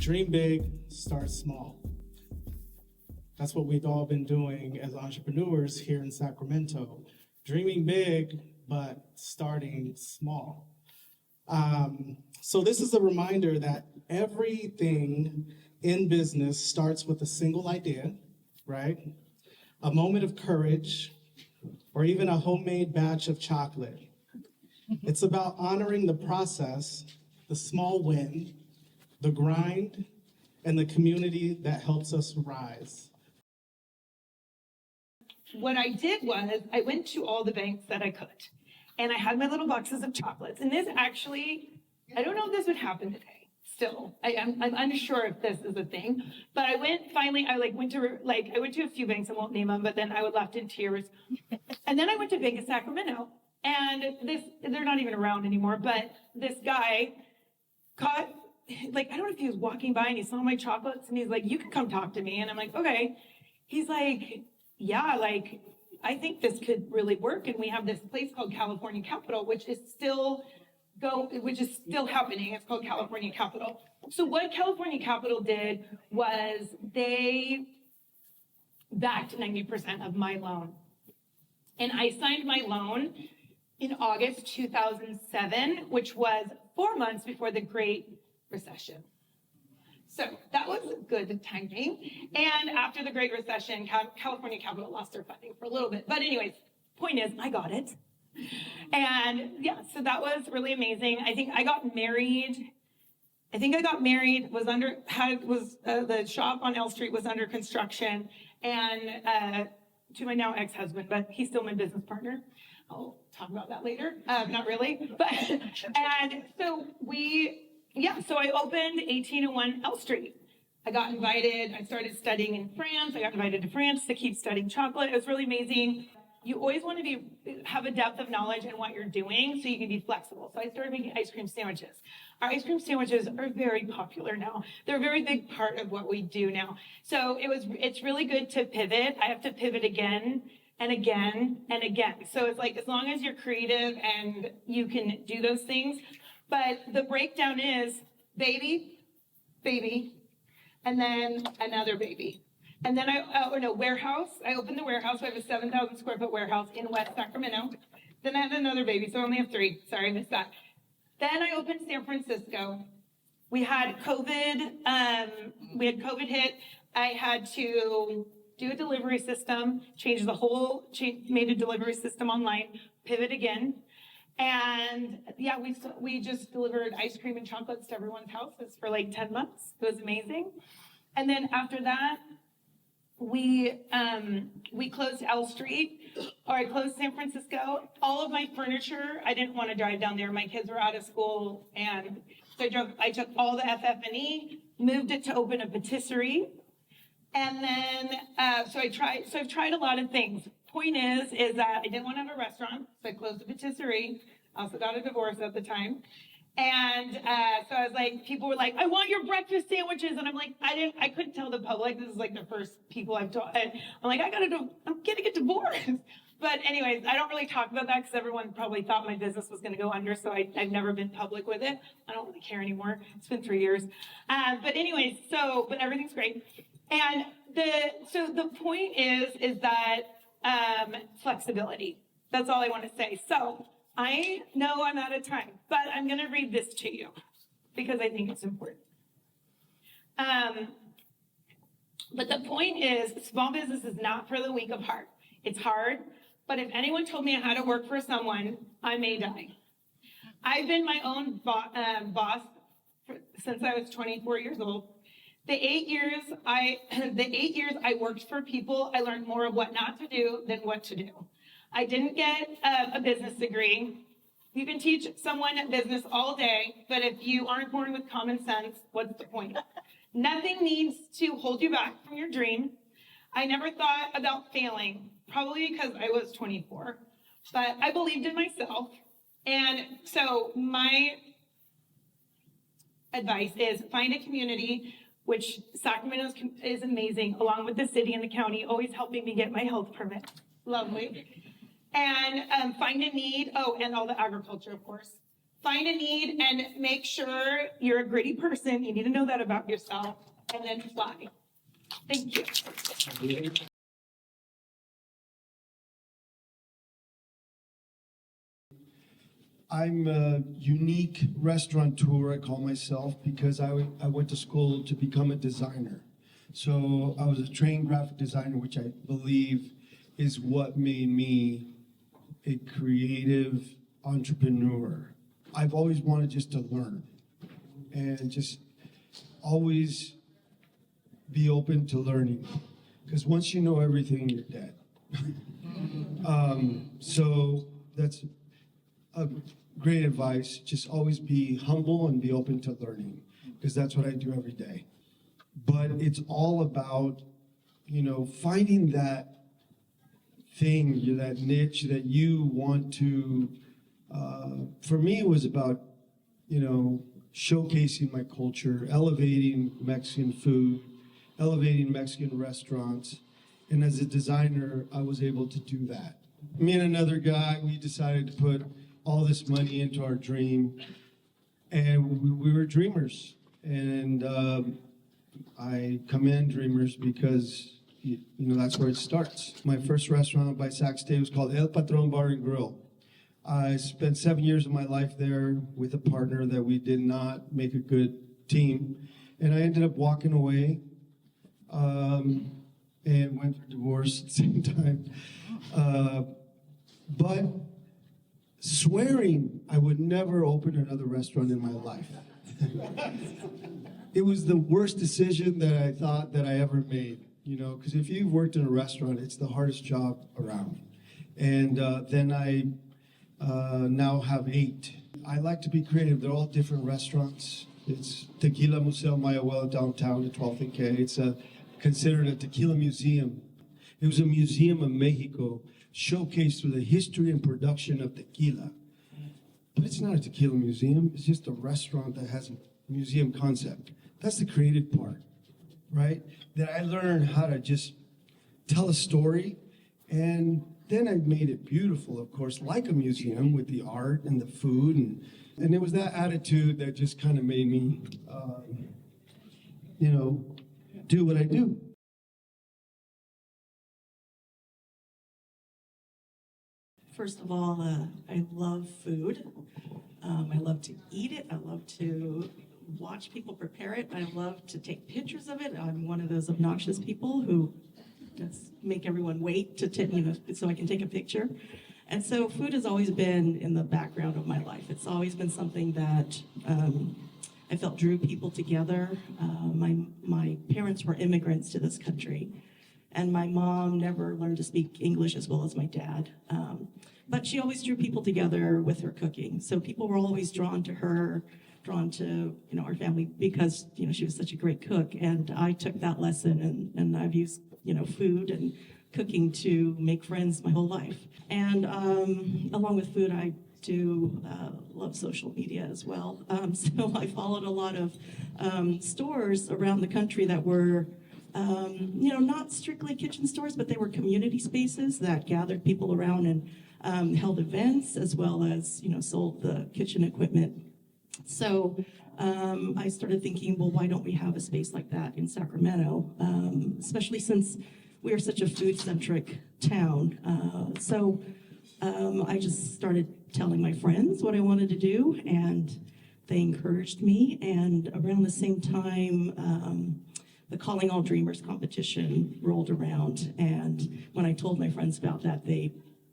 Dream big, start small. That's what we've all been doing as entrepreneurs here in Sacramento. Dreaming big, but starting small. So this is a reminder that everything in business starts with a single idea, right? A moment of courage, or even a homemade batch of chocolate. It's about honoring the process, the small win, the grind, and the community that helps us rise. What I did was I went to all the banks that I could, and I had my little boxes of chocolates. And this actually, I don't know if this would happen today. Still, I'm unsure if this is a thing. But I went to a few banks. I won't name them, but then I was left in tears. And then I went to Bank of Sacramento, and they're not even around anymore. But this guy caught, I don't know if he was walking by and he saw my chocolates, and he's like, "You can come talk to me." And I'm like, "Okay." He's like, "Yeah, I think this could really work, and we have this place called California Capital, which is still happening. It's called California Capital." So what California Capital did was they backed 90% of my loan, and I signed my loan in August 2007, which was 4 months before the Great Recession. So that was good timing. And after the Great Recession, California Capital lost their funding for a little bit. But anyways, point is, I got it. And yeah, so that was really amazing. I think I got married, the shop on L Street was under construction, and to my now ex-husband, but he's still my business partner. I'll talk about that later. Not really, but, and so so I opened 1801 L Street. I got invited, I started studying in France. I got invited to France to keep studying chocolate. It was really amazing. You always want to have a depth of knowledge in what you're doing so you can be flexible. So I started making ice cream sandwiches. Our ice cream sandwiches are very popular now. They're a very big part of what we do now. So it's really good to pivot. I have to pivot again and again and again. So it's like, as long as you're creative and you can do those things. But the breakdown is baby, and then another baby. And then warehouse. I opened the warehouse. I have a 7,000 square foot warehouse in West Sacramento. Then I had another baby, so I only have 3. Sorry, I missed that. Then I opened San Francisco. We had COVID hit. I had to do a delivery system, made a delivery system online, pivot again. And yeah, we just delivered ice cream and chocolates to everyone's houses for 10 months. It was amazing. And then after that, we closed L Street, or I closed San Francisco. All of my furniture, I didn't want to drive down there. My kids were out of school, and so I took all the FF&E, moved it to open a patisserie, and then so I've tried a lot of things. Point is that I didn't want to have a restaurant, so I closed the patisserie. I also got a divorce at the time. And so I was like, people were like, "I want your breakfast sandwiches." And I'm like, I couldn't tell the public. This is the first people I've taught. I'm like, I'm getting a divorce. But anyways, I don't really talk about that because everyone probably thought my business was going to go under. So I've never been public with it. I don't really care anymore. It's been 3 years. But anyways, but everything's great. And the point is that flexibility. That's all I want to say. So I know I'm out of time, but I'm going to read this to you because I think it's important. But the point is, small business is not for the weak of heart. It's hard, but if anyone told me I had to work for someone, I may die. I've been my own boss since I was 24 years old. The 8 years I worked for people, I learned more of what not to do than what to do. I didn't get a business degree. You can teach someone business all day, but if you aren't born with common sense, what's the point? Nothing needs to hold you back from your dream. I never thought about failing, probably because I was 24, but I believed in myself. And so my advice is find a community, which Sacramento is amazing, along with the city and the county, always helping me get my health permit. Lovely. And find a need. Oh, and all the agriculture, of course. find a need and make sure you're a gritty person. You need to know that about yourself, and then fly. Thank you. I'm a unique restaurateur, I call myself, because I went to school to become a designer. So I was a trained graphic designer, which I believe is what made me a creative entrepreneur. I've always wanted just to learn and just always be open to learning, because once you know everything, you're dead. So that's a great advice. Just always be humble and be open to learning, because that's what I do every day. But it's all about, finding that thing, that niche that you want to, for me, it was about, showcasing my culture, elevating Mexican food, elevating Mexican restaurants. And as a designer, I was able to do that. Me and another guy, we decided to put all this money into our dream, and we were dreamers. And I commend dreamers, because that's where it starts. My first restaurant by Sac State was called El Patron Bar and Grill. I spent 7 years of my life there with a partner that we did not make a good team, and I ended up walking away and went through divorce at the same time. But swearing I would never open another restaurant in my life. It was the worst decision that I thought that I ever made, because if you've worked in a restaurant, it's the hardest job around. And then I now have 8. I like to be creative. They're all different restaurants. It's Tequila Museo Mayahuel downtown at 12th and K. It's considered a tequila museum. It was a museum of Mexico, showcased through the history and production of tequila. But it's not a tequila museum. It's just a restaurant that has a museum concept. That's the creative part, right? That I learned how to just tell a story, and then I made it beautiful, of course, like a museum with the art and the food. And it was that attitude that just kind of made me, do what I do. First of all, I love food. I love to eat it. I love to watch people prepare it. I love to take pictures of it. I'm one of those obnoxious people who just make everyone wait so I can take a picture. And so food has always been in the background of my life. It's always been something that I felt drew people together. My parents were immigrants to this country, and my mom never learned to speak English as well as my dad. But she always drew people together with her cooking. So people were always drawn to her, drawn to our family, because she was such a great cook. And I took that lesson, and I've used food and cooking to make friends my whole life. And along with food, I do love social media as well. So I followed a lot of stores around the country that were not strictly kitchen stores, but they were community spaces that gathered people around and held events, as well as sold the kitchen equipment. So I started thinking, well, why don't we have a space like that in Sacramento, especially since we are such a food-centric town. So I just started telling my friends what I wanted to do, and they encouraged me. And around the same time, the Calling All Dreamers competition rolled around. And when I told my friends about that, they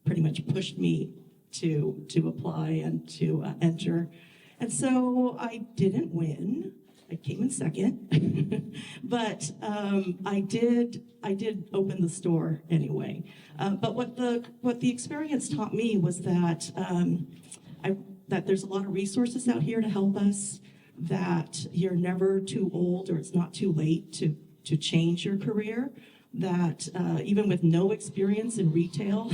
pretty much pushed me to apply and to enter. And so I didn't win. I came in second, but I did open the store anyway. But what the experience taught me was that that there's a lot of resources out here to help us. That you're never too old, or it's not too late to change your career. That even with no experience in retail,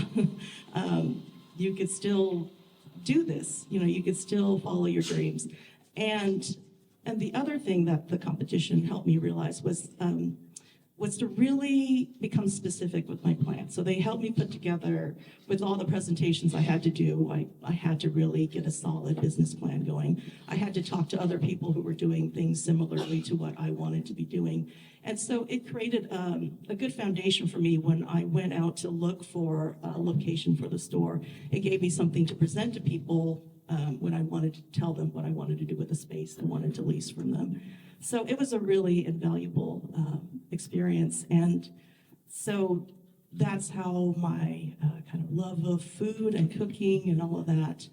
you could still do this. You could still follow your dreams. And the other thing that the competition helped me realize was was to really become specific with my plan. So they helped me put together, with all the presentations I had to do, I had to really get a solid business plan going. I had to talk to other people who were doing things similarly to what I wanted to be doing. And so it created a good foundation for me when I went out to look for a location for the store. It gave me something to present to people when I wanted to tell them what I wanted to do with the space and wanted to lease from them. So it was a really invaluable experience. And so that's how my kind of love of food and cooking and all of that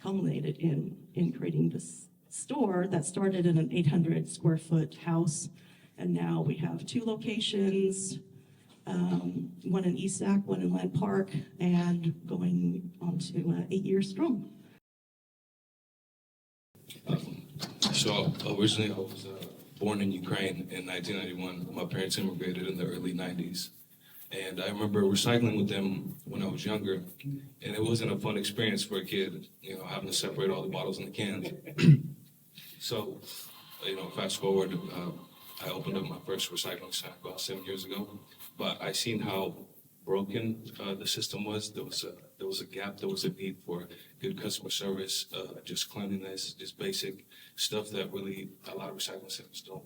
culminated in creating this store that started in an 800 square foot house. And now we have 2 locations, one in East Sac, one in Land Park, and going on to 8 years strong. So originally I was born in Ukraine in 1991. My parents immigrated in the early 90s. And I remember recycling with them when I was younger. And it wasn't a fun experience for a kid, having to separate all the bottles and the cans. So, fast forward, I opened up my first recycling center about 7 years ago. But I seen how broken the system was. There was a gap. There was a need for good customer service, just cleanliness, just basic stuff that really a lot of recycling centers don't,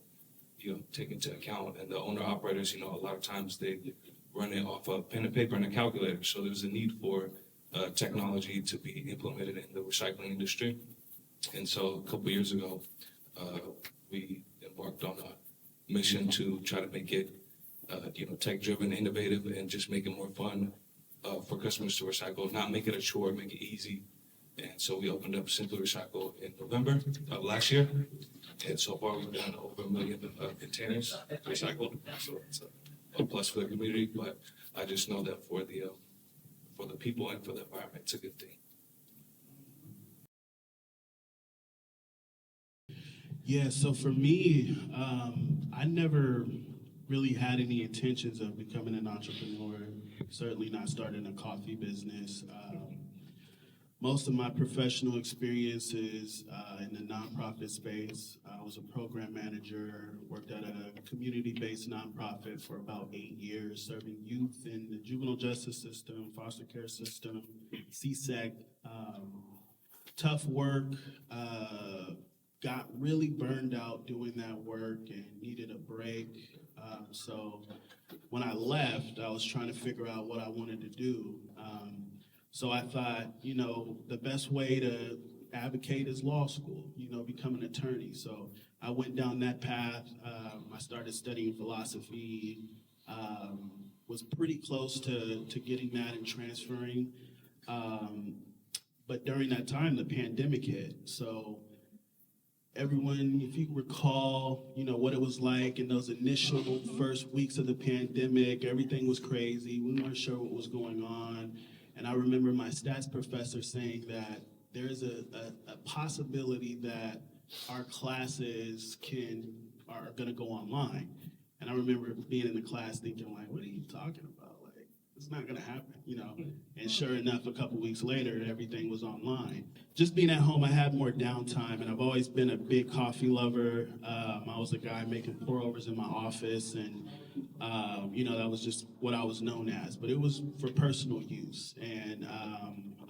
take into account. And the owner operators, a lot of times they run it off of pen and paper and a calculator. So there's a need for technology to be implemented in the recycling industry. And so a couple of years ago, we embarked on a mission to try to make it tech-driven, innovative, and just make it more fun for customers to recycle, not make it a chore, make it easy. And so we opened up Simply Recycle in November of last year. And so far we've done over 1 million containers recycled. So it's a plus for the community, but I just know that for the people and for the environment, it's a good thing. Yeah, so for me, I never really had any intentions of becoming an entrepreneur, certainly not starting a coffee business. Most of my professional experiences in the nonprofit space, I was a program manager, worked at a community-based nonprofit for about 8 years, serving youth in the juvenile justice system, foster care system, CSEC. Tough work, got really burned out doing that work and needed a break. So when I left, I was trying to figure out what I wanted to do. So I thought, the best way to advocate is law school, become an attorney. So I went down that path. I started studying philosophy, was pretty close to getting that and transferring. But during that time, the pandemic hit. So everyone, if you recall, what it was like in those initial first weeks of the pandemic, everything was crazy. We weren't sure what was going on. And I remember my stats professor saying that there's a possibility that our classes are gonna go online. And I remember being in the class thinking like, what are you talking about? Like, it's not gonna happen, And sure enough, a couple weeks later, everything was online. Just being at home, I had more downtime, and I've always been a big coffee lover. I was a guy making pour-overs in my office, and that was just what I was known as. But it was for personal use, and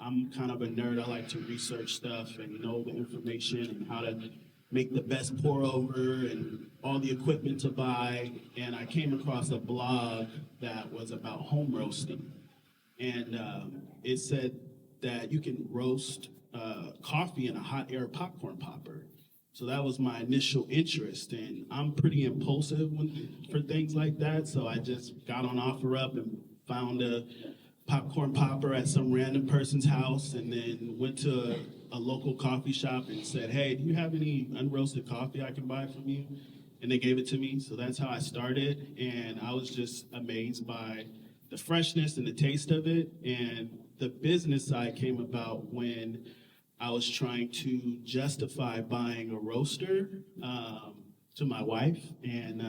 I'm kind of a nerd. I like to research stuff and know the information and how to make the best pour-over and all the equipment to buy. And I came across a blog that was about home roasting. And it said that you can roast coffee in a hot air popcorn popper. So that was my initial interest, and I'm pretty impulsive for things like that. So I just got on OfferUp and found a popcorn popper at some random person's house, and then went to a local coffee shop and said, hey, do you have any unroasted coffee I can buy from you? And they gave it to me. So that's how I started, and I was just amazed by the freshness and the taste of it. And the business side came about when I was trying to justify buying a roaster to my wife, and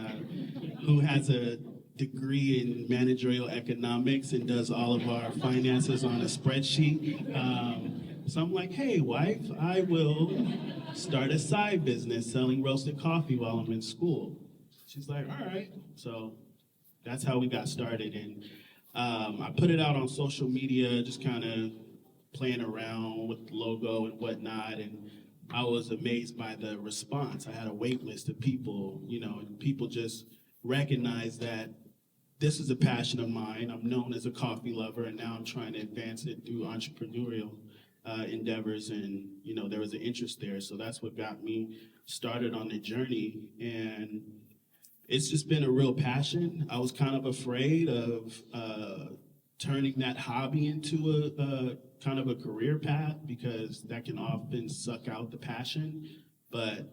who has a degree in managerial economics and does all of our finances on a spreadsheet. So I'm like, hey, wife, I will start a side business selling roasted coffee while I'm in school. She's like, all right. So that's how we got started. And I put it out on social media, just kind of playing around with the logo and whatnot. And I was amazed by the response. I had a wait list of people, and people just recognized that this is a passion of mine. I'm known as a coffee lover, and now I'm trying to advance it through entrepreneurial endeavors. And, there was an interest there. So that's what got me started on the journey. And it's just been a real passion. I was kind of afraid of turning that hobby into a kind of a career path, because that can often suck out the passion. But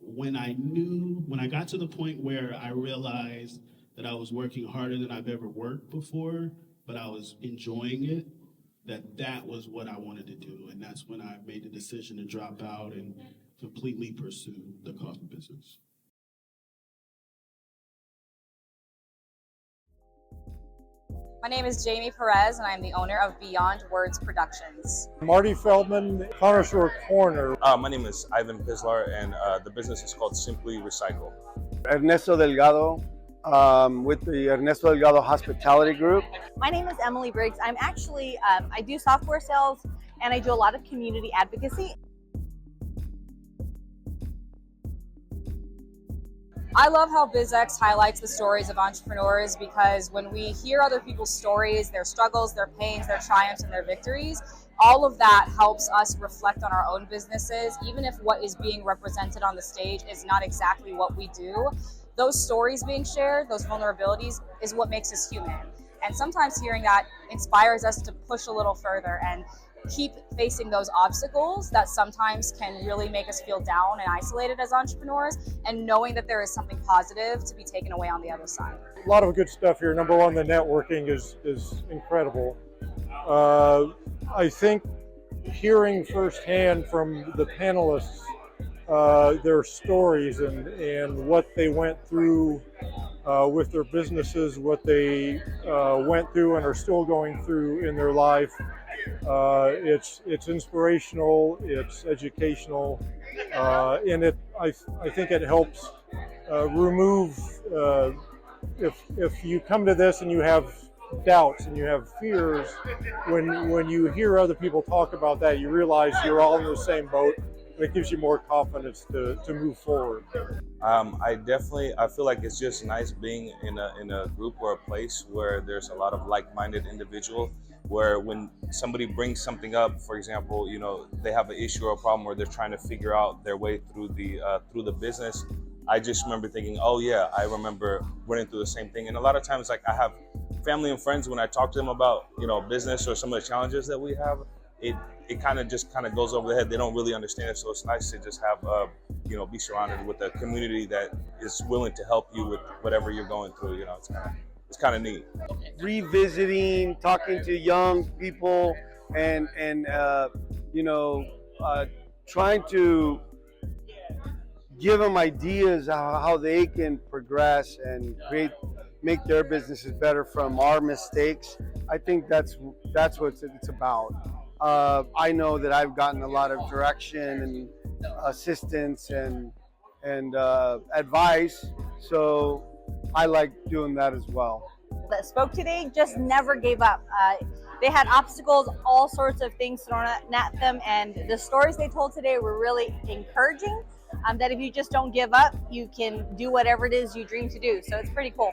when I got to the point where I realized that I was working harder than I've ever worked before, but I was enjoying it, that was what I wanted to do. And that's when I made the decision to drop out and completely pursue the coffee business. My name is Jamie Perez, and I'm the owner of Beyond Words Productions. Marty Feldman, Connoisseur Corner. My name is Ivan Pislar, and the business is called Simply Recycle. Ernesto Delgado with the Ernesto Delgado Hospitality Group. My name is Emily Briggs. I'm actually, I do software sales and I do a lot of community advocacy. I love how BizX highlights the stories of entrepreneurs, because when we hear other people's stories, their struggles, their pains, their triumphs, and their victories, all of that helps us reflect on our own businesses, even if what is being represented on the stage is not exactly what we do. Those stories being shared, those vulnerabilities, is what makes us human. And sometimes hearing that inspires us to push a little further and keep facing those obstacles that sometimes can really make us feel down and isolated as entrepreneurs, and knowing that there is something positive to be taken away on the other side. A lot of good stuff here. Number one, the networking is incredible. I think hearing firsthand from the panelists their stories and what they went through with their businesses, what they went through and are still going through in their life. It's inspirational, it's educational, and I think it helps remove, if you come to this and you have doubts and you have fears, when you hear other people talk about that, you realize you're all in the same boat, and it gives you more confidence to move forward. I feel like it's just nice being in a group or a place where there's a lot of like-minded individuals, where when somebody brings something up, for example, they have an issue or a problem where they're trying to figure out their way through the business. I just remember thinking, oh yeah, I remember running through the same thing. And a lot of times, like, I have family and friends, when I talk to them about, business or some of the challenges that we have, it kind of goes over their head. They don't really understand it. So it's nice to just have, be surrounded with a community that is willing to help you with whatever you're going through. It's kind of neat. Revisiting, talking to young people, and trying to give them ideas how they can progress and make their businesses better from our mistakes. I think that's what it's about. I know that I've gotten a lot of direction and assistance and advice, so I like doing that as well. That spoke today just never gave up. They had obstacles, all sorts of things thrown at them, and the stories they told today were really encouraging, that if you just don't give up, you can do whatever it is you dream to do. So it's pretty cool.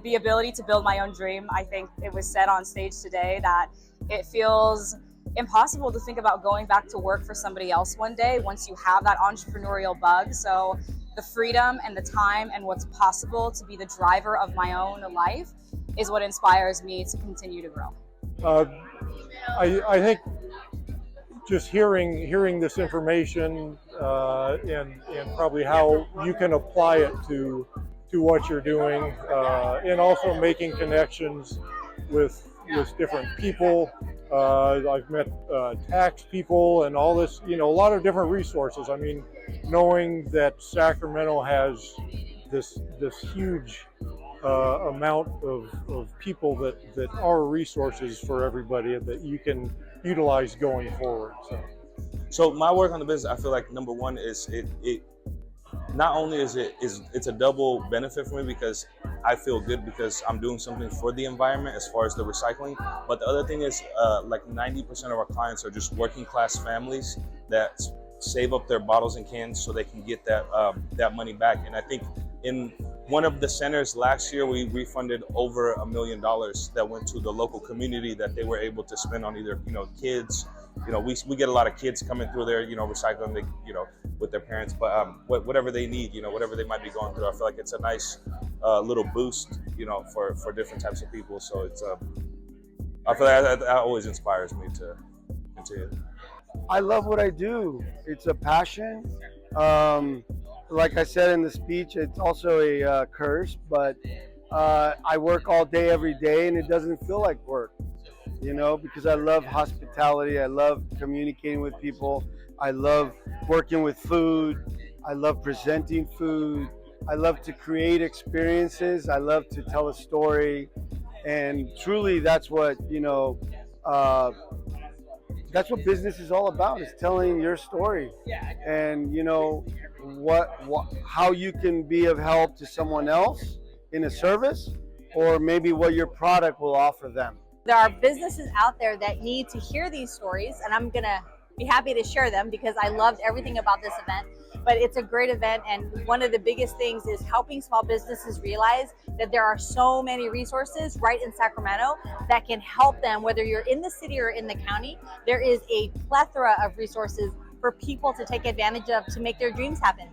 The ability to build my own dream. I think it was said on stage today that it feels impossible to think about going back to work for somebody else one day once you have that entrepreneurial bug. So the freedom and the time and what's possible to be the driver of my own life is what inspires me to continue to grow. I think just hearing this information and probably how you can apply it to what you're doing, and also making connections with different people. I've met tax people and all this, a lot of different resources. I mean, knowing that Sacramento has this huge amount of people that are resources for everybody that you can utilize going forward. So. So my work on the business, I feel like number one is it not only is it's a double benefit for me because I feel good because I'm doing something for the environment as far as the recycling, but the other thing is like 90% of our clients are just working class families that save up their bottles and cans so they can get that money back. And I think in one of the centers last year, we refunded over $1 million that went to the local community that they were able to spend on either, kids. We get a lot of kids coming through there, recycling, with their parents, but whatever they need, whatever they might be going through, I feel like it's a nice little boost, for different types of people. So it's, I feel like that always inspires me to continue. I love what I do. It's a passion. Like I said in the speech, it's also a curse, but I work all day, every day, and it doesn't feel like work, because I love hospitality. I love communicating with people. I love working with food. I love presenting food. I love to create experiences. I love to tell a story. And truly, that's what, that's what business is all about, is telling your story. And, how you can be of help to someone else in a service, or maybe what your product will offer them. There are businesses out there that need to hear these stories, and I'm gonna be happy to share them because I loved everything about this event. But it's a great event, and one of the biggest things is helping small businesses realize that there are so many resources right in Sacramento that can help them, whether you're in the city or in the county. There is a plethora of resources for people to take advantage of to make their dreams happen.